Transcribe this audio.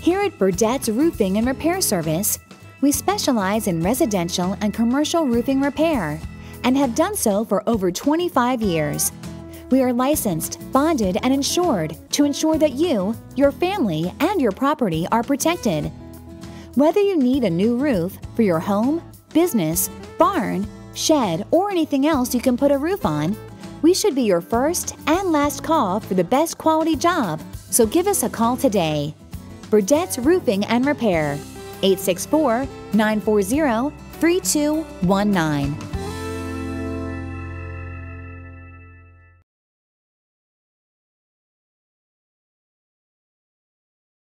Here at Burdettes Roofing and Repair Service, we specialize in residential and commercial roofing repair and have done so for over 25 years. We are licensed, bonded, and insured to ensure that you, your family, and your property are protected. Whether you need a new roof for your home, business, barn, shed, or anything else you can put a roof on, we should be your first and last call for the best quality job, so give us a call today. Burdettes Roofing and Repair, 864-940-3219.